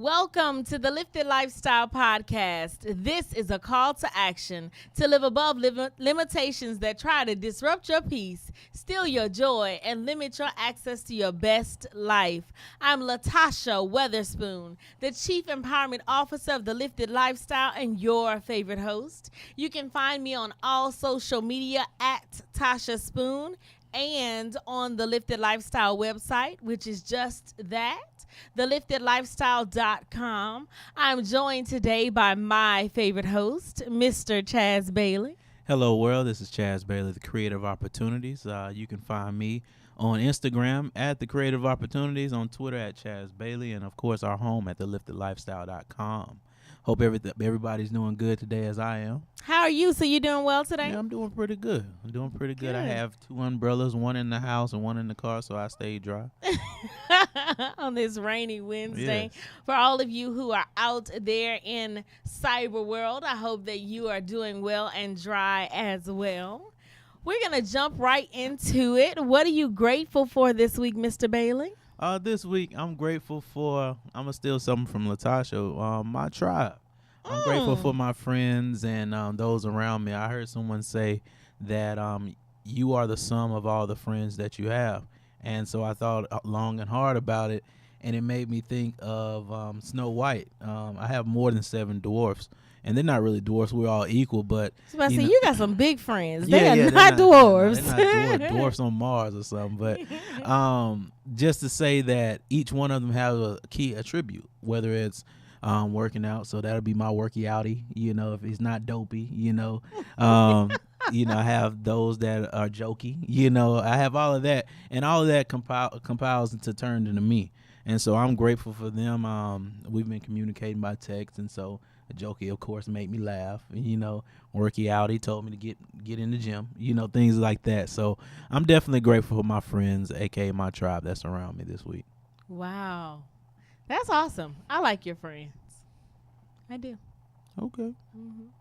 Welcome to the Lifted Lifestyle Podcast. This is a call to action to live above limitations that try to disrupt your peace, steal your joy, and limit your access to your best life. I'm Latasha Weatherspoon, the Chief Empowerment Officer of the Lifted Lifestyle and your favorite host. You can find me on all social media at Tasha Spoon and on the Lifted Lifestyle website, which is just that. theliftedlifestyle.com. I'm joined today by my favorite host, Mr. Chaz Bailey. Hello, world. This is Chaz Bailey, the Creative Opportunities. You can find me on Instagram at the Creative Opportunities, on Twitter at Chaz Bailey, and of course our home at theliftedlifestyle.com. Hope everybody's doing good today as I am. How are you? So you doing well today? Yeah, I'm doing pretty good. I have two umbrellas, one in the house and one in the car, so I stay dry. On this rainy Wednesday. Yes. For all of you who are out there in cyber world, I hope that you are doing well and dry as well. We're going to jump right into it. What are you grateful for this week, Mr. Bailey? This week, I'm grateful for, I'm going to steal something from Latasha, my tribe. I'm grateful for my friends and those around me. I heard someone say that you are the sum of all the friends that you have. And so I thought long and hard about it, and it made me think of Snow White. I have more than 7 dwarfs. And they're not really dwarfs. We're all equal, but you got some big friends. They are not dwarves. They're not dwarfs on Mars or something. But just to say that each one of them has a key attribute, whether it's working out. So that'll be my worky outie. If he's not dopey. I have those that are jokey. I have all of that, and all of that compiles to turn into me. And so I'm grateful for them. We've been communicating by text, and so. Jokey, of course, made me laugh. Worky out. He told me to get in the gym. Things like that. So I'm definitely grateful for my friends, aka my tribe, that's around me this week. Wow, that's awesome. I like your friends. I do. Okay.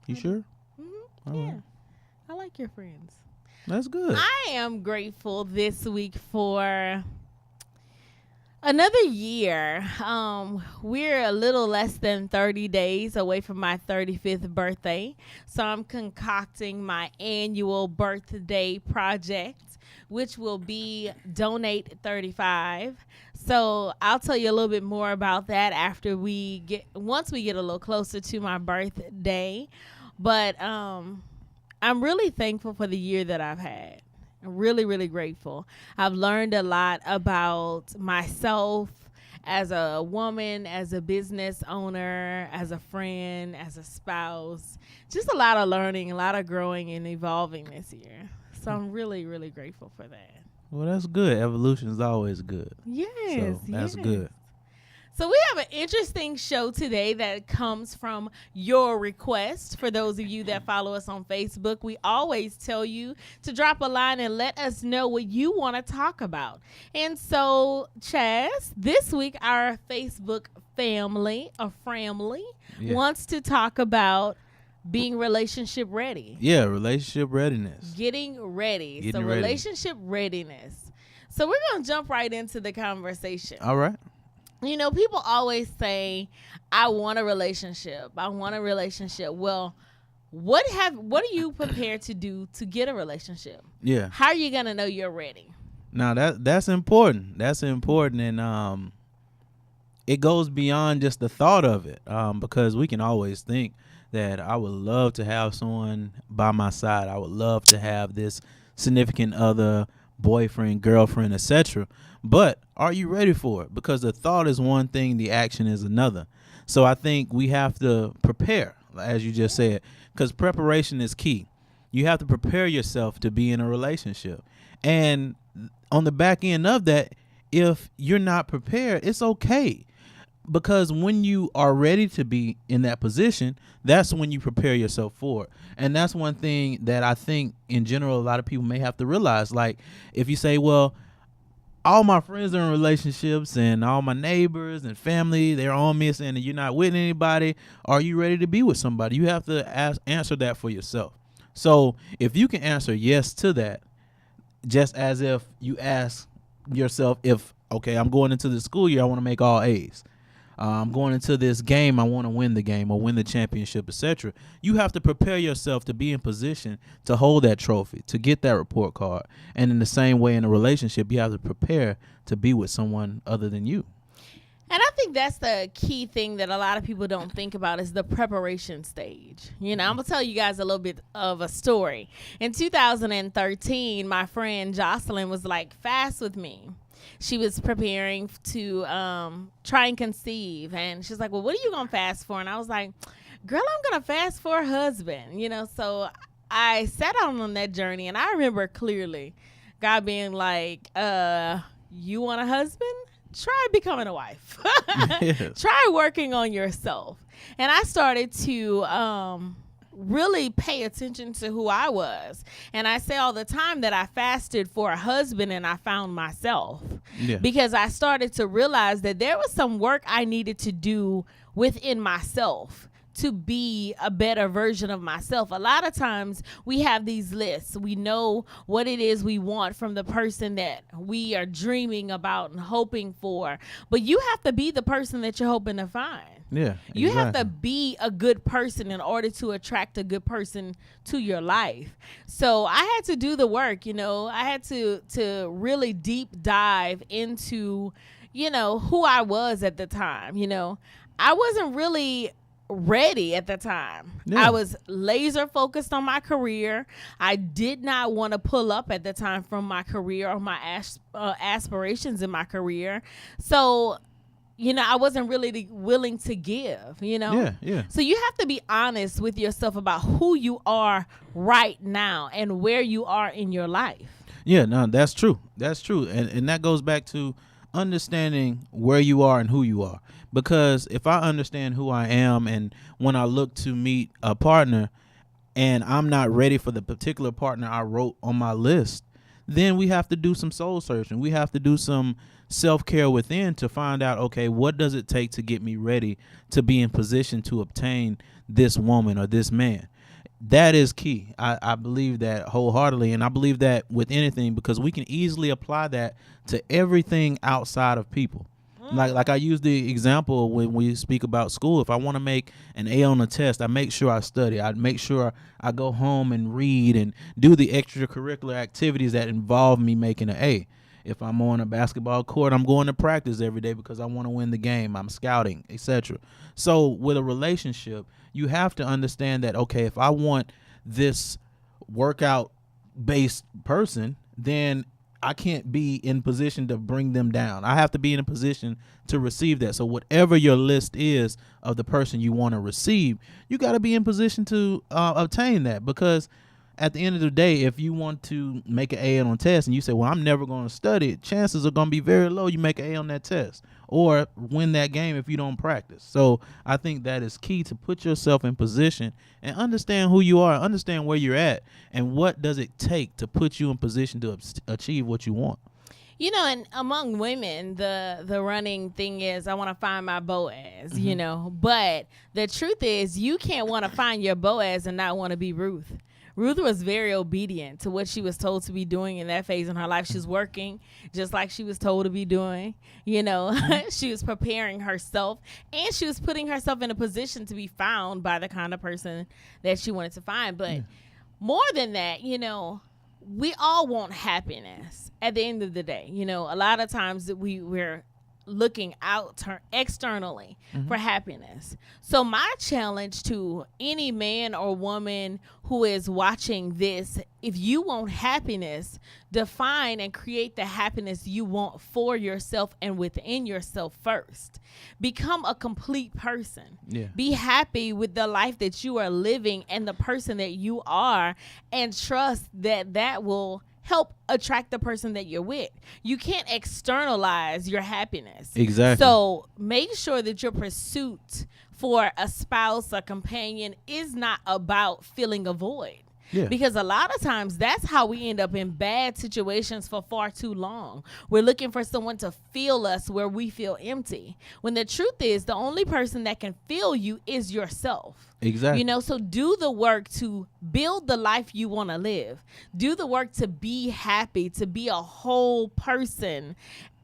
You sure? Yeah, right. I like your friends. That's good. I am grateful this week for another year. We're a little less than 30 days away from my 35th birthday. So I'm concocting my annual birthday project, which will be Donate 35. So I'll tell you a little bit more about that once we get a little closer to my birthday. But I'm really thankful for the year that I've had. I'm really, really grateful. I've learned a lot about myself as a woman, as a business owner, as a friend, as a spouse. Just a lot of learning, a lot of growing and evolving this year. So I'm really, really grateful for that. Well, that's good. Evolution is always good. Yes. So that's good. So we have an interesting show today that comes from your request. For those of you that follow us on Facebook, we always tell you to drop a line and let us know what you want to talk about. And so, Chaz, this week our Facebook family wants to talk about being relationship ready. Yeah, relationship readiness. Getting ready. Relationship readiness. So we're going to jump right into the conversation. All right. People always say, I want a relationship. Well, what are you prepared to do to get a relationship? Yeah. How are you going to know you're ready? Now that's important. That's important. And it goes beyond just the thought of it, because we can always think that I would love to have someone by my side. I would love to have this significant other, boyfriend, girlfriend, etc. But are you ready for it? Because the thought is one thing, the action is another. So I think we have to prepare, as you just said, because preparation is key. You have to prepare yourself to be in a relationship. And on the back end of that, if you're not prepared, it's okay. Because when you are ready to be in that position, that's when you prepare yourself for it. And that's one thing that I think in general, a lot of people may have to realize. Like if you say, well, all my friends are in relationships and all my neighbors and family, they're on me saying that you're not with anybody. Are you ready to be with somebody? You have to answer that for yourself. So if you can answer yes to that, just as if you ask yourself if, okay, I'm going into the school year, I want to make all A's. I'm going into this game, I want to win the game or win the championship, etc. You have to prepare yourself to be in position to hold that trophy, to get that report card. And in the same way in a relationship, you have to prepare to be with someone other than you. And I think that's the key thing that a lot of people don't think about is the preparation stage. You know, I'm going to tell you guys a little bit of a story. In 2013, my friend Jocelyn was like, fast with me. She was preparing to try and conceive. And she's like, well, what are you going to fast for? And I was like, girl, I'm going to fast for a husband. You know, so I set out on that journey. And I remember clearly God being like, you want a husband? Try becoming a wife. Yes. Try working on yourself. And I started to really pay attention to who I was. And I say all the time that I fasted for a husband and I found myself. Yeah. Because I started to realize that there was some work I needed to do within myself to be a better version of myself. A lot of times we have these lists. We know what it is we want from the person that we are dreaming about and hoping for. But you have to be the person that you're hoping to find. Yeah. You have to be a good person in order to attract a good person to your life. So I had to do the work, you know. I had to really deep dive into, you know, who I was at the time. You know, I wasn't really ready at the time. Yeah. I was laser focused on my career. I did not want to pull up at the time from my career or my aspirations in my career. So, you know, I wasn't really willing to give, you know? Yeah, yeah. So you have to be honest with yourself about who you are right now and where you are in your life. Yeah, no, that's true. That's true. And that goes back to understanding where you are and who you are. Because if I understand who I am and when I look to meet a partner and I'm not ready for the particular partner I wrote on my list, then we have to do some soul searching. We have to do some self-care within to find out, okay, what does it take to get me ready to be in position to obtain this woman or this man? That is key. I believe that wholeheartedly, and I believe that with anything because we can easily apply that to everything outside of people. Like I use the example when we speak about school. If I want to make an A on a test, I make sure I study. I make sure I go home and read and do the extracurricular activities that involve me making an A. If I'm on a basketball court, I'm going to practice every day because I want to win the game. I'm scouting, etc. So with a relationship, you have to understand that, okay, if I want this workout-based person, then I can't be in position to bring them down. I have to be in a position to receive that. So whatever your list is of the person you want to receive, you got to be in position to obtain that. Because at the end of the day, if you want to make an A on a test and you say, well, I'm never going to study, chances are going to be very low you make an A on that test or win that game if you don't practice. So I think that is key to put yourself in position and understand who you are, understand where you're at, and what does it take to put you in position to achieve what you want. You know, and among women, the running thing is I want to find my Boaz, you know. But the truth is you can't want to find your Boaz and not want to be Ruth. Ruth was very obedient to what she was told to be doing in that phase in her life. She's working just like she was told to be doing. You know, she was preparing herself and she was putting herself in a position to be found by the kind of person that she wanted to find. But more than that, you know, we all want happiness at the end of the day. You know, a lot of times we're looking out externally for happiness. So my challenge to any man or woman who is watching this, if you want happiness, define and create the happiness you want for yourself and within yourself first. Become a complete person. Yeah. Be happy with the life that you are living and the person that you are, and trust that that will help attract the person that you're with. You can't externalize your happiness. Exactly. So make sure that your pursuit for a spouse, a companion, is not about filling a void. Yeah. Because a lot of times that's how we end up in bad situations for far too long. We're looking for someone to fill us where we feel empty. When the truth is, the only person that can fill you is yourself. Exactly. You know, so do the work to build the life you want to live. Do the work to be happy, to be a whole person.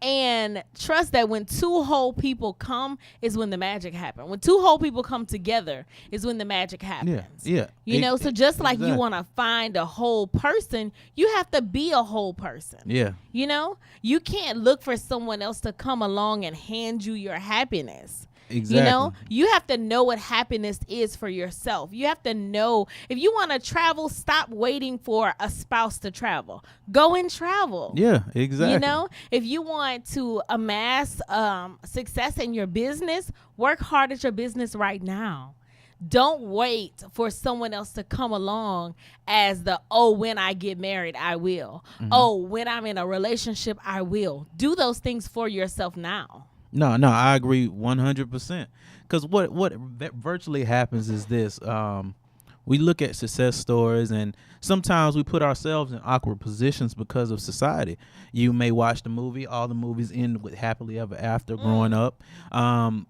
And trust that when two whole people come is when the magic happens. When two whole people come together is when the magic happens. Yeah. You know, so just like you exactly. want to find a whole person, you have to be a whole person. Yeah. You know, you can't look for someone else to come along and hand you your happiness. Exactly. You know, you have to know what happiness is for yourself. You have to know if you want to travel, stop waiting for a spouse to travel. Go and travel. Yeah, exactly. You know, if you want to amass success in your business, work hard at your business right now. Don't wait for someone else to come along as when I get married, I will. Mm-hmm. Oh, when I'm in a relationship, I will. Do those things for yourself now. No, I agree 100%. Because what virtually happens is this: we look at success stories, and sometimes we put ourselves in awkward positions because of society. You may watch the movie; all the movies end with happily ever after. Growing up,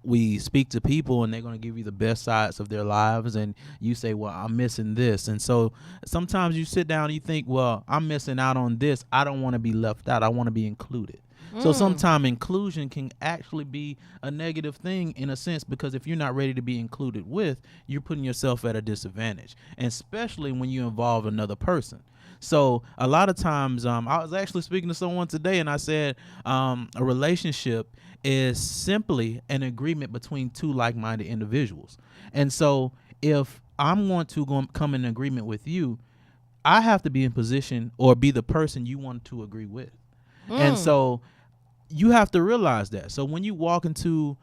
we speak to people, and they're going to give you the best sides of their lives, and you say, "Well, I'm missing this," and so sometimes you sit down and you think, "Well, I'm missing out on this. I don't want to be left out. I want to be included." So sometimes inclusion can actually be a negative thing in a sense, because if you're not ready to be included with, you're putting yourself at a disadvantage, and especially when you involve another person. So a lot of times, I was actually speaking to someone today, and I said a relationship is simply an agreement between two like-minded individuals. And so if I'm going to come in agreement with you, I have to be in position or be the person you want to agree with. And so you have to realize that. So when you walk into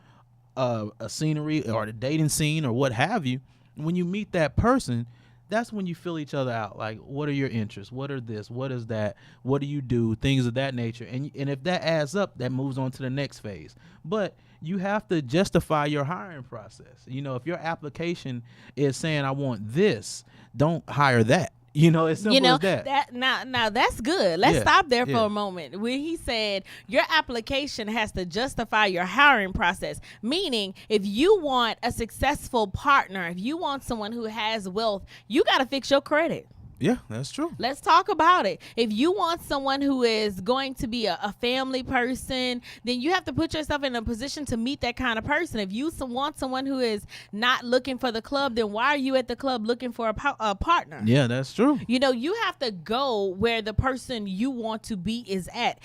a scenery or the dating scene or what have you, when you meet that person, that's when you feel each other out. Like, what are your interests? What are this? What is that? What do you do? Things of that nature. And if that adds up, that moves on to the next phase. But you have to justify your hiring process. You know, if your application is saying, I want this, don't hire that. You know, it's simple as that. Now that's good. Let's stop there for a moment. When he said your application has to justify your hiring process, meaning if you want a successful partner, if you want someone who has wealth, you got to fix your credit. Yeah, that's true. Let's talk about it. If you want someone who is going to be a family person, then you have to put yourself in a position to meet that kind of person. If you want someone who is not looking for the club, then why are you at the club looking for a partner? Yeah, that's true. You know, you have to go where the person you want to be is at,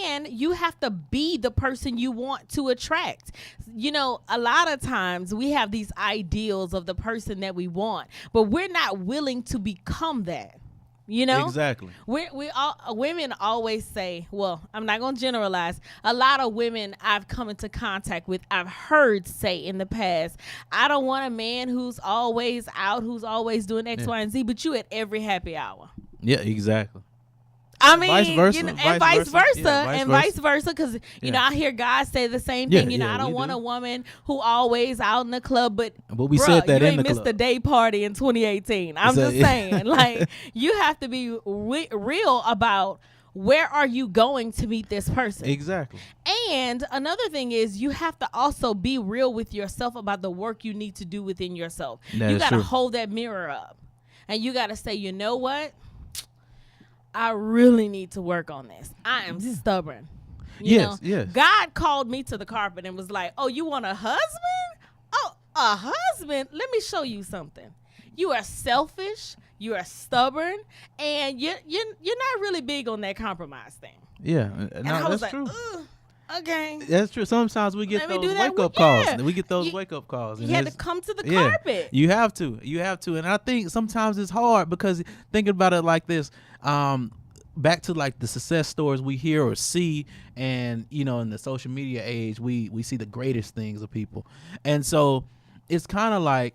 and you have to be the person you want to attract. You know, a lot of times we have these ideals of the person that we want, but we're not willing to become that. You know, exactly. Women always say, well, I'm not going to generalize. A lot of women I've come into contact with, I've heard say in the past, I don't want a man who's always out, who's always doing X, Y, and Z, but you at every happy hour. Yeah, exactly. I mean, vice versa, you know, and vice versa, because you know, I hear guys say the same thing. You know, I don't want a woman who always out in the club, but we said that you in ain't the missed club. the day party in 2018. I'm just saying, like, you have to be real about where are you going to meet this person. Exactly. And another thing is you have to also be real with yourself about the work you need to do within yourself. You got to hold that mirror up, and you got to say, you know what? I really need to work on this. I am stubborn. You know? God called me to the carpet and was like, oh, you want a husband? Oh, a husband? Let me show you something. You are selfish. You are stubborn. And you're not really big on that compromise thing. Yeah. And I was like, true. Okay. That's true. Sometimes we get those wake-up calls. We get those wake-up calls. You had to come to the carpet. You have to. And I think sometimes it's hard because thinking about it like this, back to like the success stories we hear or see, and you know, in the social media age, we see the greatest things of people. And so it's kind of like,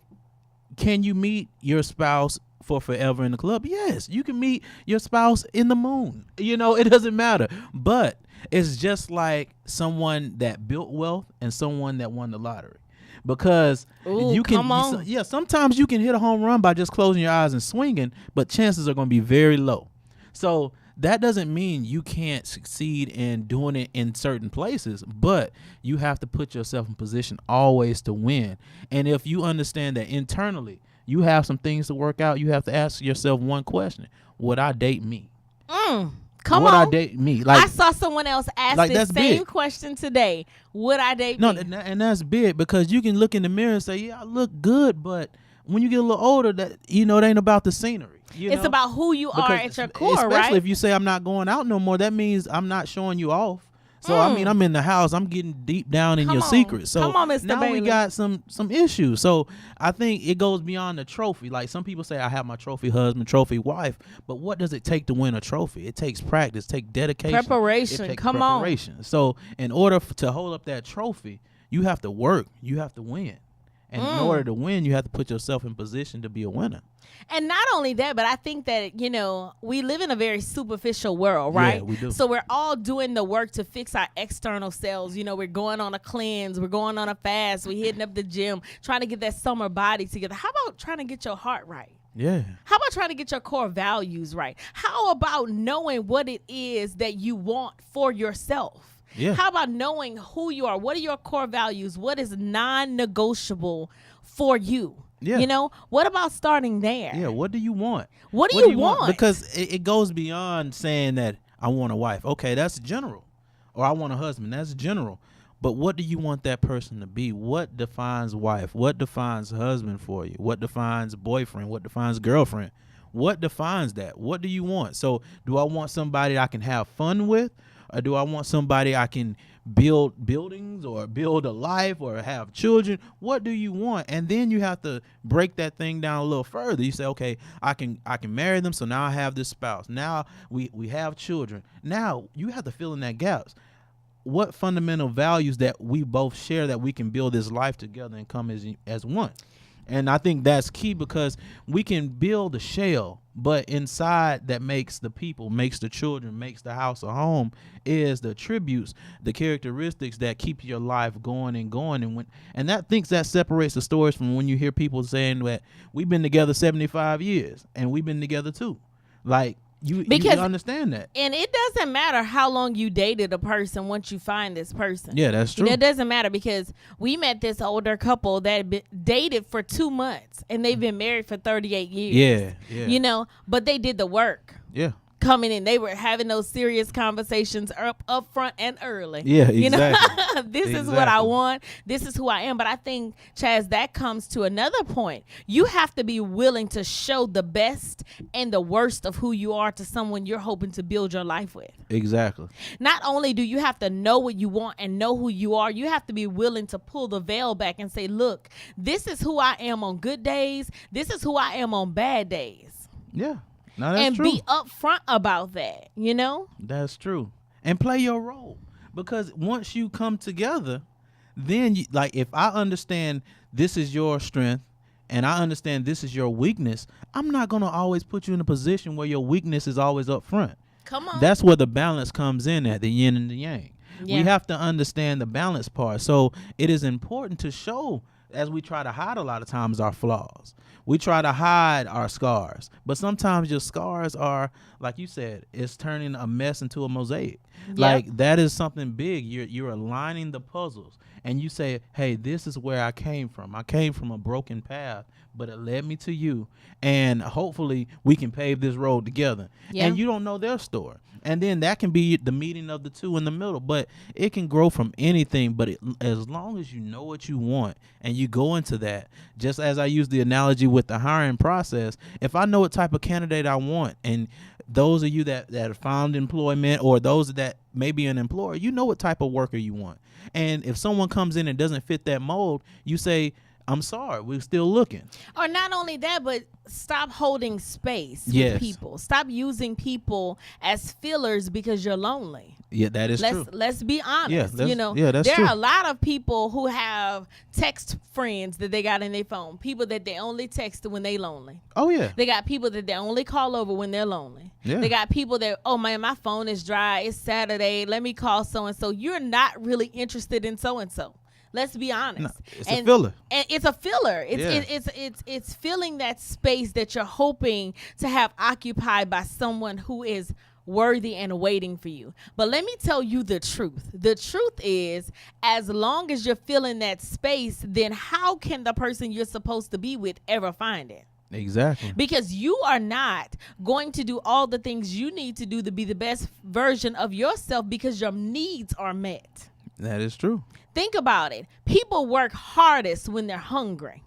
can you meet your spouse for forever in the club? Yes, you can meet your spouse in the moon. You know, it doesn't matter. But it's just like someone that built wealth and someone that won the lottery. Because sometimes you can hit a home run by just closing your eyes and swinging, but chances are going to be very low. So that doesn't mean you can't succeed in doing it in certain places, but you have to put yourself in position always to win. And if you understand that internally you have some things to work out. You have to ask yourself one question: would I date me? Come would on. I date me? Like, I saw someone else ask like, this that's same big. question today. Would I date No, me? and that's big, because you can look in the mirror and say, yeah, I look good, but when you get a little older, that it ain't about the scenery. It's about who you are at your core, especially right? if you say I'm not going out no more, that means I'm not showing you off. So I mean, I'm in the house, I'm getting deep down in Come your on. secrets. So Come on, Mr. now we Bailey. got some issues. So I think it goes beyond the trophy. Like, some people say I have my trophy husband, trophy wife, but what does it take to win a trophy? It takes practice, it takes dedication, Preparation. it takes Come on. preparation. So in order to hold up that trophy, you have to work, you have to win. And in order to win, you have to put yourself in position to be a winner. And not only that, but I think that, we live in a very superficial world, right? Yeah, we do. So we're all doing the work to fix our external selves. We're going on a cleanse. We're going on a fast. We're hitting up the gym, trying to get that summer body together. How about trying to get your heart right? Yeah. How about trying to get your core values right? How about knowing what it is that you want for yourself? Yeah. How about knowing who you are? What are your core values? What is non-negotiable for you? Yeah. What about starting there? Yeah, what do you want? What do you want? Because it goes beyond saying that I want a wife. Okay, that's general. Or I want a husband. That's general. But what do you want that person to be? What defines wife? What defines husband for you? What defines boyfriend? What defines girlfriend? What defines that? What do you want? So do I want somebody I can have fun with? Or do I want somebody I can build buildings or build a life or have children? What do you want? And then you have to break that thing down a little further. You say, okay, I can marry them, so now I have this spouse. Now we have children. Now you have to fill in that gaps. What fundamental values that we both share that we can build this life together and come as one? And I think that's key, because we can build a shell, but inside that makes the people, makes the children, makes the house a home, is the attributes, the characteristics that keep your life going and going. And that separates the stories from when you hear people saying that we've been together 75 years and we've been together too. Like, you understand that. And it doesn't matter how long you dated a person once you find this person. Yeah, that's true. It doesn't matter, because we met this older couple that dated for 2 months and they've been married for 38 years. Yeah. But they did the work. Yeah. Coming in, they were having those serious conversations up front and early. Yeah, exactly. This is what I want. This is who I am. But I think, Chaz, that comes to another point. You have to be willing to show the best and the worst of who you are to someone you're hoping to build your life with. Exactly. Not only do you have to know what you want and know who you are, you have to be willing to pull the veil back and say, look, this is who I am on good days. This is who I am on bad days. Yeah. No, that's and true. be upfront about that, That's true. And play your role. Because once you come together, then if I understand this is your strength and I understand this is your weakness, I'm not going to always put you in a position where your weakness is always up front. Come on. That's where the balance comes in at, the yin and the yang. Yeah. We have to understand the balance part. So it is important to show, as we try to hide a lot of times, our flaws. We try to hide our scars, but sometimes your scars are, like you said, it's turning a mess into a mosaic. Yep. Like, that is something big. You're aligning the puzzles, and you say, hey, this is where I came from. I came from a broken path, but it led me to you, and hopefully we can pave this road together. Yeah. And you don't know their story. And then that can be the meeting of the two in the middle, but it can grow from anything. But as long as you know what you want and you go into that, just as I use the analogy with the hiring process, if I know what type of candidate I want, and those of you that have found employment, or those that may be an employer, you know what type of worker you want. And if someone comes in and doesn't fit that mold, you say, I'm sorry, we're still looking. Or not only that, but stop holding space Yes. with people. Stop using people as fillers because you're lonely. Yeah, that is true. Let's be honest. Yeah, that's there true. are a lot of people who have text friends that they got in their phone. People that they only text when they lonely. Oh, yeah. They got people that they only call over when they're lonely. Yeah. They got people that, oh man, my phone is dry. It's Saturday. Let me call so-and-so. You're not really interested in so-and-so. Let's be honest. No, it's a filler. And it's a filler. Yeah. It's filling that space that you're hoping to have occupied by someone who is worthy and waiting for you. But let me tell you the truth. The truth is, as long as you're filling that space, then how can the person you're supposed to be with ever find it? Exactly. Because you are not going to do all the things you need to do to be the best version of yourself because your needs are met. That is true. Think about it. People work hardest when they're hungry.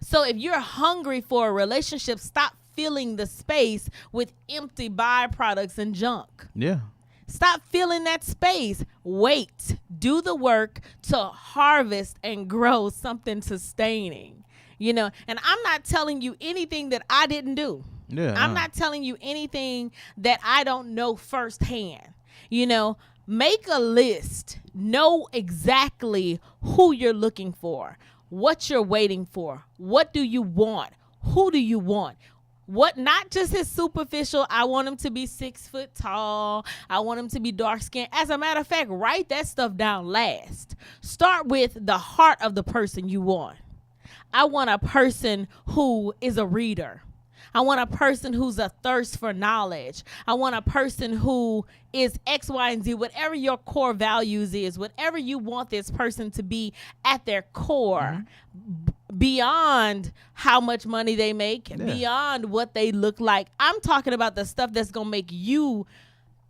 So if you're hungry for a relationship, stop filling the space with empty byproducts and junk. Yeah. Stop filling that space. Wait. Do the work to harvest and grow something sustaining. You know, and I'm not telling you anything that I didn't do. Yeah. I'm not telling you anything that I don't know firsthand. You know, make a list. Know exactly who you're looking for, what you're waiting for. What do you want? Who do you want? What, not just his superficial, I want him to be 6 foot tall. I want him to be dark skinned. As a matter of fact, write that stuff down last. Start with the heart of the person you want. I want a person who is a reader. I want a person who's a thirst for knowledge. I want a person who is X, Y, and Z, whatever your core values is, whatever you want this person to be at their core, beyond how much money they make, beyond what they look like. I'm talking about the stuff that's going to make you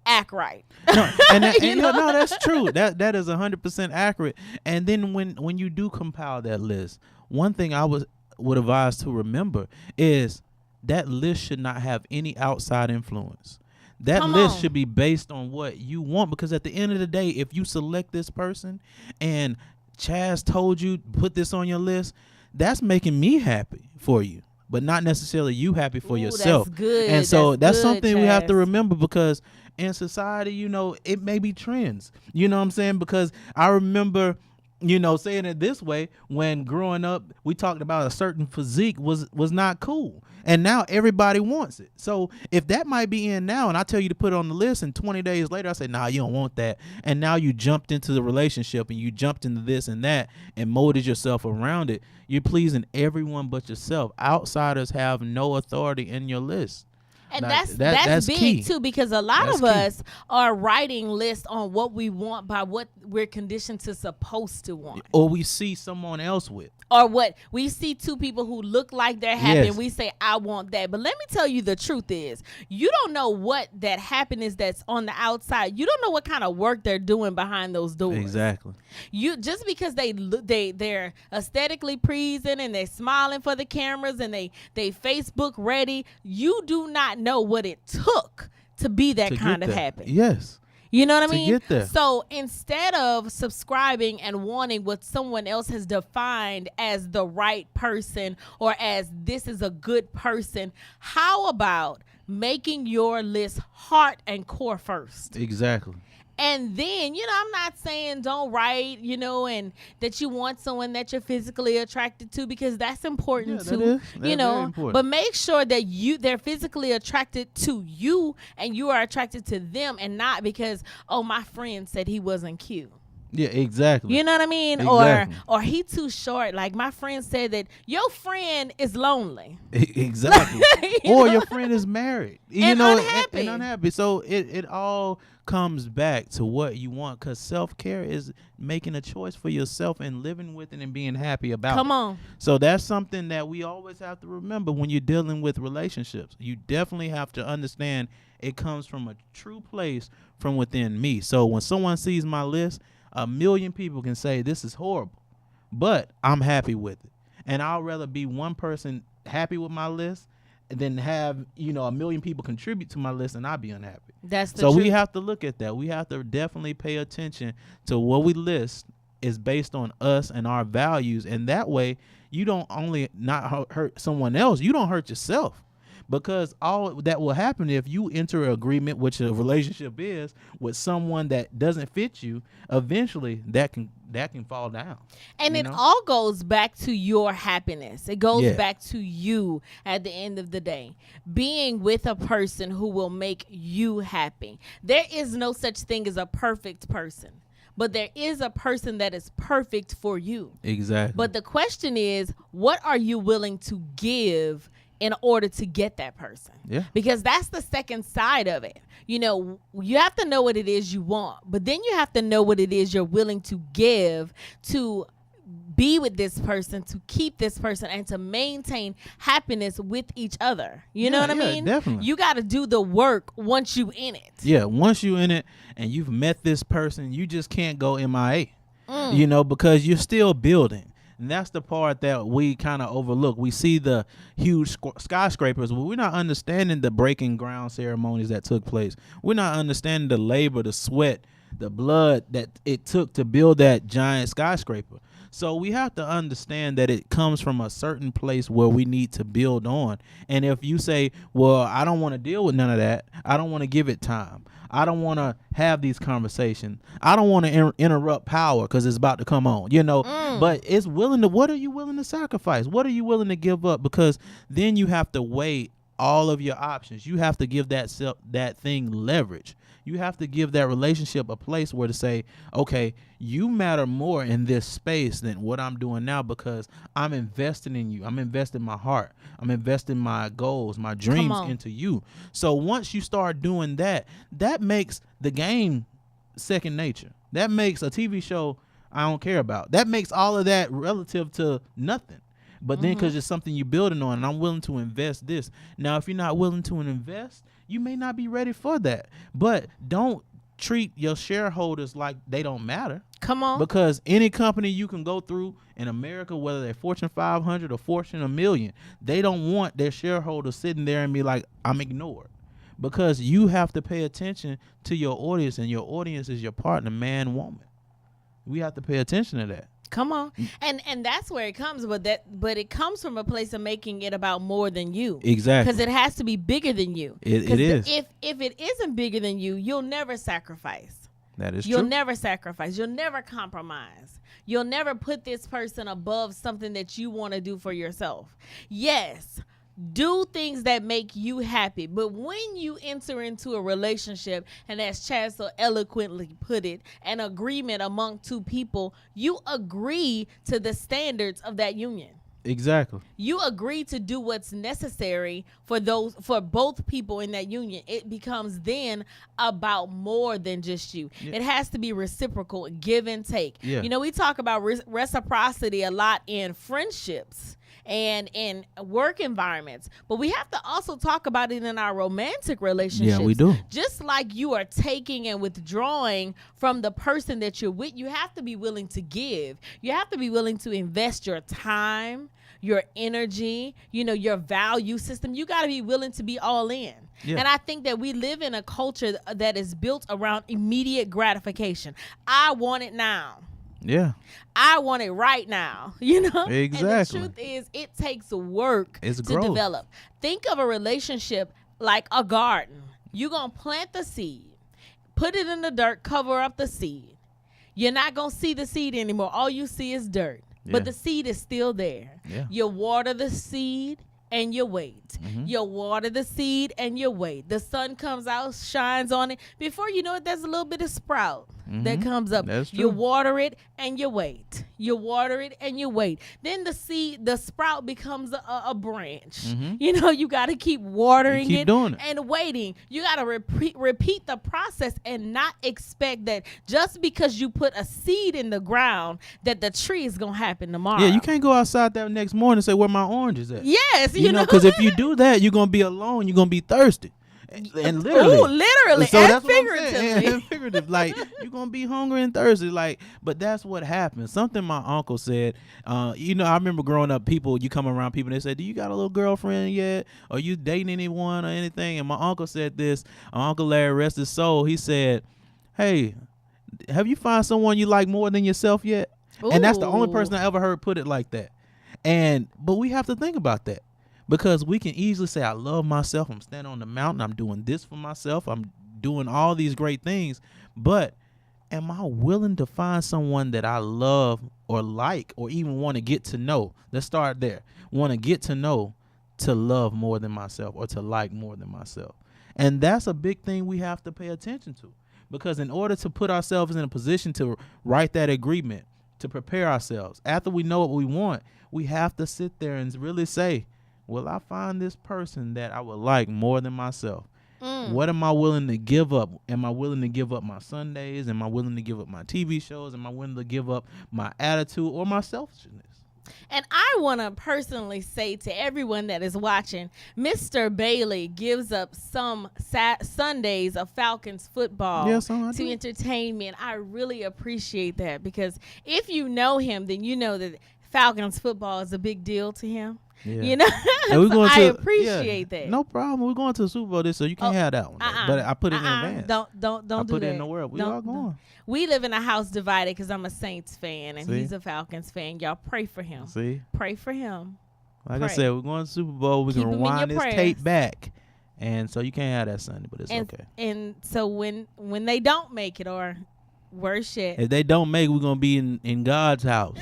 act right. No, no, that's true. That is 100% accurate. And then when you do compile that list, one thing I would advise to remember is that list should not have any outside influence. That list should be based on what you want, because at the end of the day, if you select this person and Chaz told you put this on your list, that's making me happy for you, but not necessarily you happy for yourself. That's good. And so that's something Chaz. we have to remember, because in society, you know, it may be trends. You know what I'm saying? Because I remember, you know, saying it this way, when growing up, we talked about a certain physique was not cool. And now everybody wants it. So if that might be in now, and I tell you to put it on the list, and 20 days later I say, nah, you don't want that. And now you jumped into the relationship and you jumped into this and that and molded yourself around it. You're pleasing everyone but yourself. Outsiders have no authority in your list. And that's big key. too, because a lot of us are writing lists on what we want by what we're conditioned to supposed to want. Or we see someone else with. Or what we see two people who look like they're happy, Yes. and we say, I want that. But let me tell you, the truth is, you don't know what that happiness that's on the outside. You don't know what kind of work they're doing behind those doors. Exactly. You just because they're aesthetically pleasing and they're smiling for the cameras and they Facebook ready, you do not know what it took to be that kind of happy. Yes. You know what I To mean? get there. So instead of subscribing and wanting what someone else has defined as the right person or as this is a good person, how about making your list heart and core first? Exactly. And then, you know, I'm not saying don't write, you know, and that you want someone that you're physically attracted to, because that's important too. That's you know, very important. but make sure that they're physically attracted to you and you are attracted to them, and not because, oh, my friend said he wasn't cute. Yeah, exactly. You know what I mean? Exactly. Or he too short. Like my friend said that your friend is lonely. Exactly. Or your friend is married. And unhappy. And unhappy. So it all comes back to what you want, because self-care is making a choice for yourself and living with it and being happy about it. Come on. So that's something that we always have to remember when you're dealing with relationships. You definitely have to understand it comes from a true place from within me. So when someone sees my list, 1 million people can say this is horrible, but I'm happy with it. And I'd rather be one person happy with my list than have, you know, 1 million people contribute to my list and I'd be unhappy. That's the So truth. we have to look at that. We have to definitely pay attention to what we list is based on us and our values. And that way you don't only not hurt someone else, you don't hurt yourself. Because all that will happen if you enter an agreement, which a relationship is, with someone that doesn't fit you, eventually that can fall down. And it all goes back to your happiness. It goes back to you at the end of the day. Being with a person who will make you happy. There is no such thing as a perfect person, but there is a person that is perfect for you. Exactly. But the question is, what are you willing to give in order to get that person. Yeah. Because that's the second side of it. You know, you have to know what it is you want, but then you have to know what it is you're willing to give to be with this person, to keep this person, and to maintain happiness with each other. You know what I mean? Definitely. You got to do the work once you in it. Yeah, once you in it and you've met this person, you just can't go MIA. You know, because you're still building. And that's the part that we kind of overlook. We see the huge skyscrapers, but we're not understanding the breaking ground ceremonies that took place. We're not understanding the labor, the sweat, the blood that it took to build that giant skyscraper. So we have to understand that it comes from a certain place where we need to build on. And if you say, well, I don't want to deal with none of that, I don't want to give it time, I don't want to have these conversations, I don't want to interrupt power because it's about to come on, you know. But it's willing to, what are you willing to sacrifice? What are you willing to give up? Because then you have to weigh all of your options. You have to give that thing leverage. You have to give that relationship a place where to say, okay, you matter more in this space than what I'm doing now, because I'm investing in you. I'm investing my heart. I'm investing my goals, my dreams into you. So once you start doing that, that makes the game second nature. That makes a TV show I don't care about. That makes all of that relative to nothing. But then because it's something you're building on, and I'm willing to invest this. Now, if you're not willing to invest, you may not be ready for that. But don't treat your shareholders like they don't matter. Come on. Because any company you can go through in America, whether they're Fortune 500 or Fortune 1,000,000, they don't want their shareholders sitting there and be like, I'm ignored. Because you have to pay attention to your audience, and your audience is your partner, man, woman. We have to pay attention to that. Come on. And that's where it comes, but it comes from a place of making it about more than you. Exactly. Because it has to be bigger than you. It is. If it isn't bigger than you, you'll never sacrifice. That is true. You'll never sacrifice. You'll never compromise. You'll never put this person above something that you want to do for yourself. Yes, do things that make you happy. But when you enter into a relationship, and as Chad so eloquently put it, an agreement among two people, you agree to the standards of that union. Exactly. You agree to do what's necessary for both people in that union. It becomes then about more than just you. Yeah. It has to be reciprocal, give and take. Yeah. You know, we talk about reciprocity a lot in friendships and in work environments, but we have to also talk about it in our romantic relationships. Yeah, we do. Just like you are taking and withdrawing from the person that you're with, you have to be willing to give. You have to be willing to invest your time, your energy, you know, your value system. You got to be willing to be all in. Yeah. And I think that we live in a culture that is built around immediate gratification. I want it now. Yeah. I want it right now, you know? Exactly. And the truth is, it takes work to growth. develop. Think of a relationship like a garden. You're going to plant the seed, put it in the dirt, cover up the seed. You're not going to see the seed anymore. All you see is dirt. Yeah. But the seed is still there. Yeah. You water the seed and you wait. You water the seed and you wait. The sun comes out, shines on it. Before you know it, there's a little bit of sprout that comes up. That's true. You water it and you wait. You water it and you wait. Then the sprout becomes a branch. You know, you got to keep watering it and waiting. You got to repeat the process and not expect that just because you put a seed in the ground that the tree is going to happen tomorrow. Yeah, you can't go outside that next morning and say, where my oranges at? Yes. You know, because if you do that, you're going to be alone. You're going to be thirsty. And literally. Ooh, literally. So and that's figuratively. And figurative. Like, you're going to be hungry and thirsty. Like, but that's what happens. Something my uncle said, you know, I remember growing up, you come around people, and they say, do you got a little girlfriend yet? Are you dating anyone or anything? And my uncle said this, Uncle Larry, rest his soul. He said, hey, have you found someone you like more than yourself yet? Ooh. And that's the only person I ever heard put it like that. But we have to think about that. Because we can easily say, I love myself. I'm standing on the mountain. I'm doing this for myself. I'm doing all these great things. But am I willing to find someone that I love or like or even want to get to know? Let's start there. Want to get to know to love more than myself or to like more than myself. And that's a big thing we have to pay attention to. Because in order to put ourselves in a position to write that agreement, to prepare ourselves, after we know what we want, we have to sit there and really say, will I find this person that I would like more than myself? Mm. What am I willing to give up? Am I willing to give up my Sundays? Am I willing to give up my TV shows? Am I willing to give up my attitude or my selfishness? And I want to personally say to everyone that is watching, Mr. Bailey gives up some Sundays of Falcons football to entertain me. And I really appreciate that, because if you know him, then you know that Falcons football is a big deal to him. Yeah. You know, and so I appreciate that. No problem. We're going to the Super Bowl this, so you can't have that one. But I put it in advance. Don't I do put that. it in the world. We all going. We live in a house divided because I'm a Saints fan and he's a Falcons fan. Y'all pray for him. Pray for him. Like I said, we're going to the Super Bowl. We're going to rewind this tape back. And so you can't have that Sunday, but it's okay. And so when they don't make it, or worse yet, if they don't make it, we're going to be in God's house.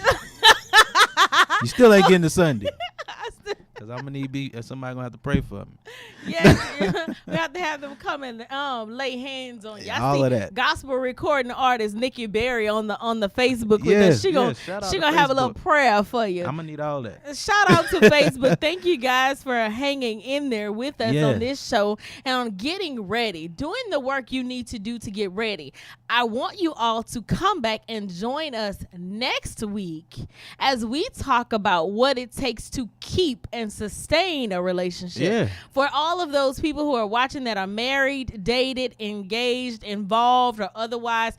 You still ain't getting the Sunday. Because I'm going to need somebody going to have to pray for me. Yes. We have to have them come and lay hands on you. All of that. Gospel recording artist Nikki Berry on the Facebook with us. She gonna have a little prayer for you. I'm going to need all that. Shout out to Facebook. Thank you guys for hanging in there with us on this show and on getting ready, doing the work you need to do to get ready. I want you all to come back and join us next week as we talk about what it takes to keep and sustain a relationship. Yeah. For all of those people who are watching that are married, dated, engaged, involved, or otherwise,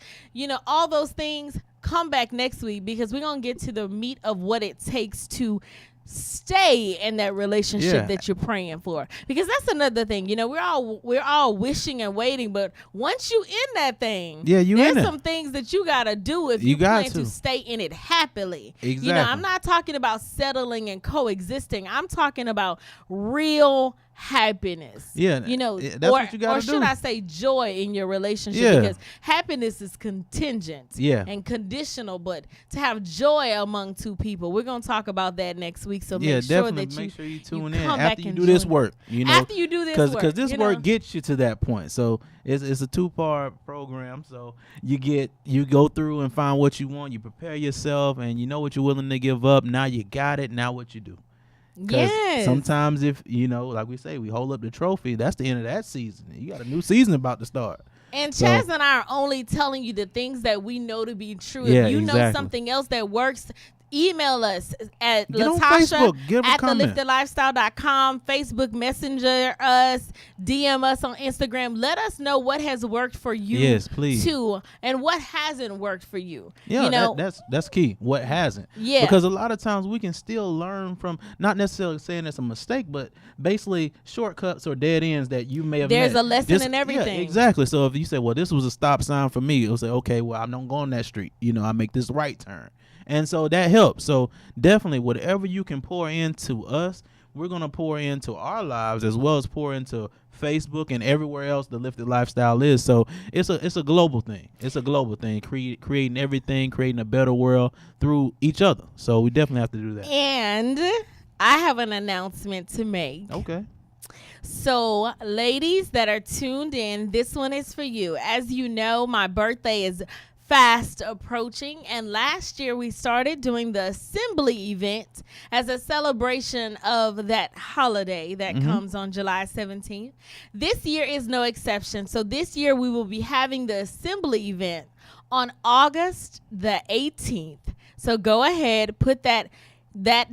all those things, come back next week, because we're going to get to the meat of what it takes to stay in that relationship that you're praying for. Because that's another thing. We're all wishing and waiting, but once you in that thing, there's some things that you got to do if you plan to stay in it happily. Exactly. I'm not talking about settling and coexisting. I'm talking about real happiness. That's what you gotta do. Or should I say joy in your relationship? Because happiness is contingent and conditional, but to have joy among two people, we're going to talk about that next week. So make sure you tune in after you do this work. After you do this work. Because this work gets you to that point. So it's a 2-part program. So you go through and find what you want. You prepare yourself and you know what you're willing to give up. Now you got it. Now what you do. Because sometimes if, like we say, we hold up the trophy, that's the end of that season. You got a new season about to start. And Chaz and I are only telling you the things that we know to be true. If you know something else that works, email us at Latasha at theliftedlifestyle.com, Facebook Messenger us, DM us on Instagram. Let us know what has worked for you. Yes, please. Too, and what hasn't worked for you. Yeah, that's key. What hasn't? Yeah. Because a lot of times we can still learn from, not necessarily saying it's a mistake, but basically shortcuts or dead ends that you may have There's a lesson in everything. Yeah, exactly. So if you say, well, this was a stop sign for me, it'll say, okay, well, I don't go on that street. I make this right turn. And so that helps. So definitely whatever you can pour into us, we're going to pour into our lives as well as pour into Facebook and everywhere else the Lifted Lifestyle is. So it's a global thing. It's a global thing, creating everything, creating a better world through each other. So we definitely have to do that. And I have an announcement to make. Okay. So, ladies that are tuned in, this one is for you. As you know, my birthday is fast approaching, and last year we started doing the assembly event as a celebration of that holiday that comes on July 17th. This year is no exception. So this year we will be having the assembly event on August the 18th. So go ahead, put that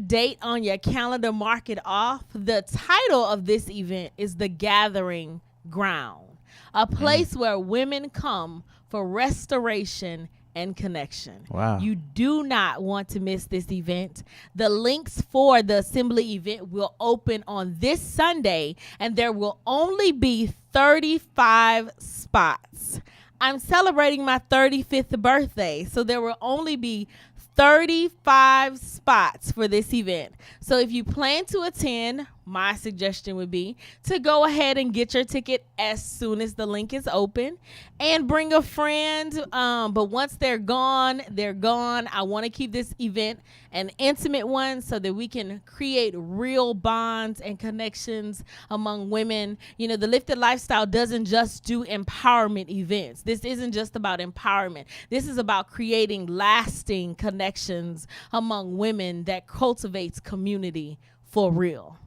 date on your calendar, mark it off. The title of this event is The Gathering Ground, a place where women come for restoration and connection. Wow. You do not want to miss this event. The links for the assembly event will open on this Sunday, and there will only be 35 spots. I'm celebrating my 35th birthday, so there will only be 35 spots for this event. So if you plan to attend, my suggestion would be to go ahead and get your ticket as soon as the link is open and bring a friend. But once they're gone, they're gone. I want to keep this event an intimate one so that we can create real bonds and connections among women. The Lifted Lifestyle doesn't just do empowerment events. This isn't just about empowerment. This is about creating lasting connections among women that cultivates community for real.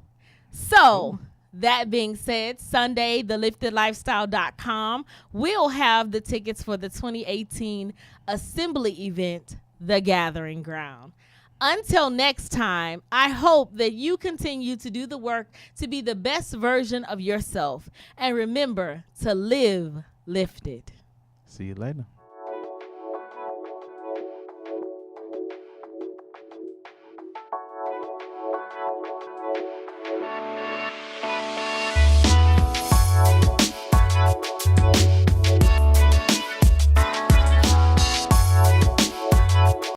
So, that being said, Sunday, theliftedlifestyle.com will have the tickets for the 2018 assembly event, The Gathering Ground. Until next time, I hope that you continue to do the work to be the best version of yourself. And remember to live lifted. See you later.